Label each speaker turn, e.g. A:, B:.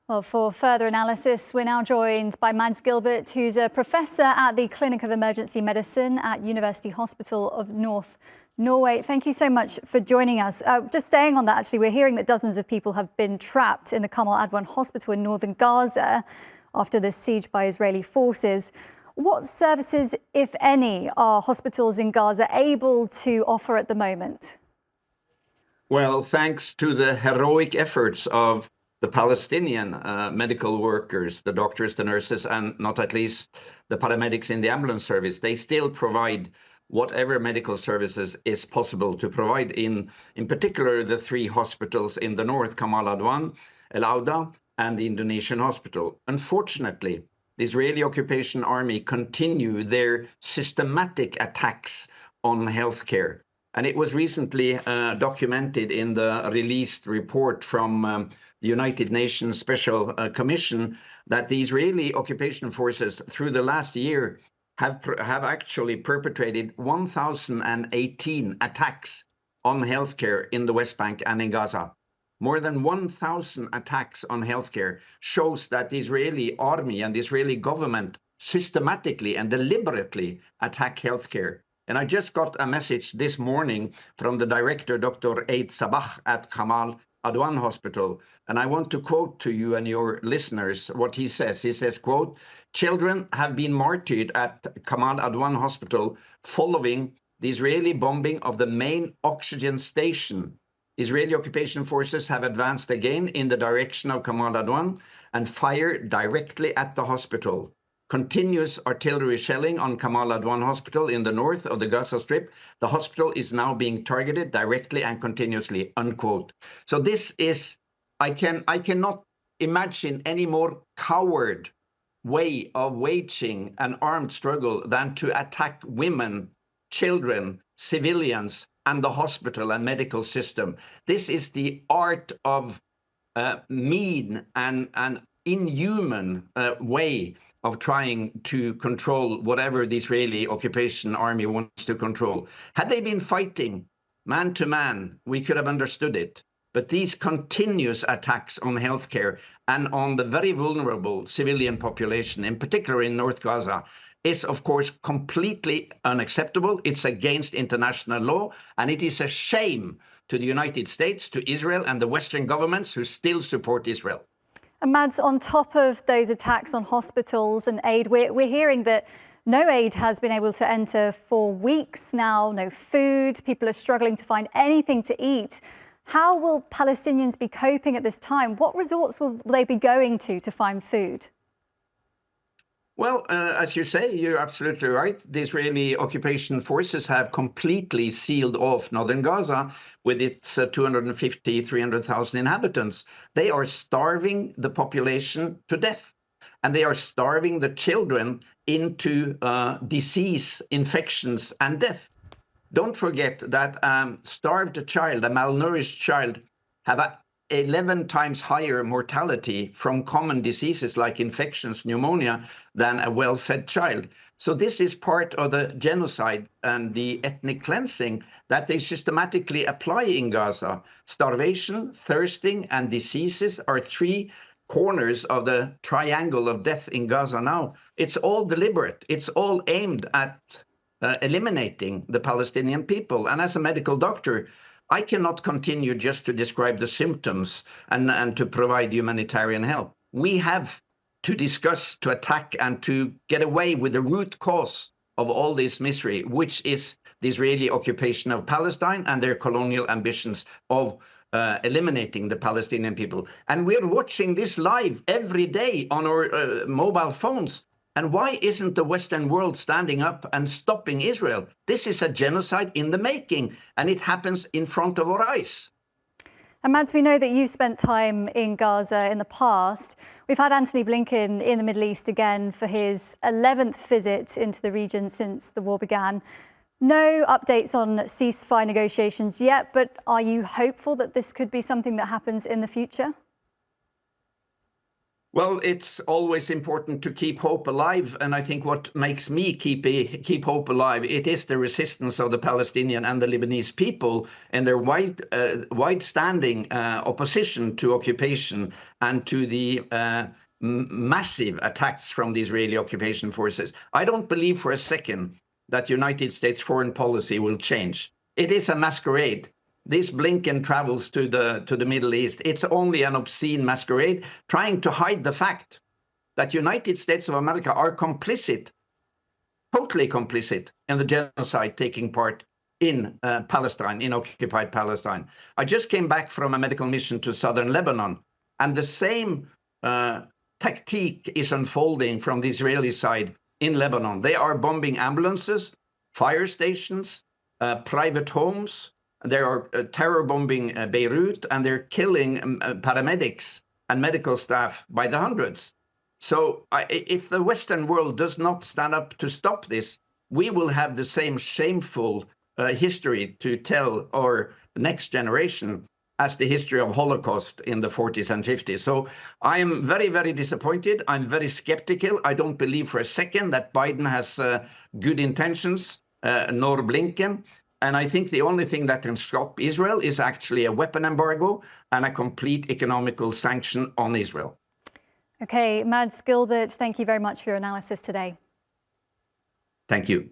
A: Well, for further analysis, we're now joined by Mads Gilbert, who's a professor at the Clinic of Emergency Medicine at University Hospital of North Norway. Thank you so much for joining us. Just staying on that, actually, we're hearing that dozens of people have been trapped in the Kamal Adwan Hospital in northern Gaza after the siege by Israeli forces. What services, if any, are hospitals in Gaza able to offer at the moment?
B: Well, thanks to the heroic efforts of the Palestinian medical workers, the doctors, the nurses, and not at least the paramedics in the ambulance service, they still provide whatever medical services is possible to provide in particular, the three hospitals in the north, Kamal Adwan, El Auda, and the Indonesian hospital. Unfortunately, the Israeli occupation army continue their systematic attacks on healthcare. And it was recently documented in the released report from the United Nations Special Commission that the Israeli occupation forces through the last year have actually perpetrated 1,018 attacks on healthcare in the West Bank and in Gaza. More than 1,000 attacks on healthcare shows that the Israeli army and the Israeli government systematically and deliberately attack healthcare. And I just got a message this morning from the director, Dr. Eid Sabah at Kamal Adwan Hospital. And I want to quote to you and your listeners what he says. He says, quote, "Children have been martyred at Kamal Adwan Hospital following the Israeli bombing of the main oxygen station. Israeli occupation forces have advanced again in the direction of Kamal Adwan and fire directly at the hospital. Continuous artillery shelling on Kamal Adwan Hospital in the north of the Gaza Strip. The hospital is now being targeted directly and continuously," unquote. So this is, I cannot imagine any more coward way of waging an armed struggle than to attack women, children, civilians, and the hospital and medical system. This is the art of mean and inhuman way of trying to control whatever the Israeli occupation army wants to control. Had they been fighting man to man, we could have understood it. But these continuous attacks on healthcare and on the very vulnerable civilian population, in particular in North Gaza, is of course completely unacceptable. It's against international law, and it is a shame to the United States, to Israel, and the Western governments who still support Israel.
A: And Mads, on top of those attacks on hospitals and aid, we're hearing that no aid has been able to enter for weeks now, no food, people are struggling to find anything to eat. How will Palestinians be coping at this time? What resorts will they be going to find food?
B: Well, as you say, you're absolutely right. The Israeli occupation forces have completely sealed off northern Gaza with its 250, 300,000 inhabitants. They are starving the population to death, and they are starving the children into disease, infections, and death. Don't forget that a starved child, a malnourished child, have a 11 times higher mortality from common diseases like infections, pneumonia, than a well-fed child. So this is part of the genocide and the ethnic cleansing that they systematically apply in Gaza. Starvation, thirsting, and diseases are three corners of the triangle of death in Gaza now. It's all deliberate. It's all aimed at eliminating the Palestinian people. And as a medical doctor, I cannot continue just to describe the symptoms and to provide humanitarian help. We have to discuss, to attack, and to get away with the root cause of all this misery, which is the Israeli occupation of Palestine and their colonial ambitions of eliminating the Palestinian people. And we're watching this live every day on our mobile phones. And why isn't the Western world standing up and stopping Israel? This is a genocide in the making, and it happens in front of our eyes.
A: And Mads, we know that you've spent time in Gaza in the past. We've had Antony Blinken in the Middle East again for his 11th visit into the region since the war began. No updates on ceasefire negotiations yet, but are you hopeful that this could be something that happens in the future?
B: Well, it's always important to keep hope alive. And I think what makes me keep hope alive, it is the resistance of the Palestinian and the Lebanese people and their wide-standing opposition to occupation and to the massive attacks from the Israeli occupation forces. I don't believe for a second that United States foreign policy will change. It is a masquerade. This Blinken travels to the Middle East. It's only an obscene masquerade trying to hide the fact that United States of America are complicit, totally complicit in the genocide taking part in Palestine, in occupied Palestine. I just came back from a medical mission to southern Lebanon, and the same tactique is unfolding from the Israeli side in Lebanon. They are bombing ambulances, fire stations, private homes. They are terror bombing Beirut, and they're killing paramedics and medical staff by the hundreds. So if the Western world does not stand up to stop this, we will have the same shameful history to tell our next generation as the history of Holocaust in the 40s and 50s. So I am very, very disappointed. I'm very skeptical. I don't believe for a second that Biden has good intentions, nor Blinken. And I think the only thing that can stop Israel is actually a weapon embargo and a complete economical sanction on Israel.
A: Okay, Mads Gilbert, thank you very much for your analysis today.
B: Thank you.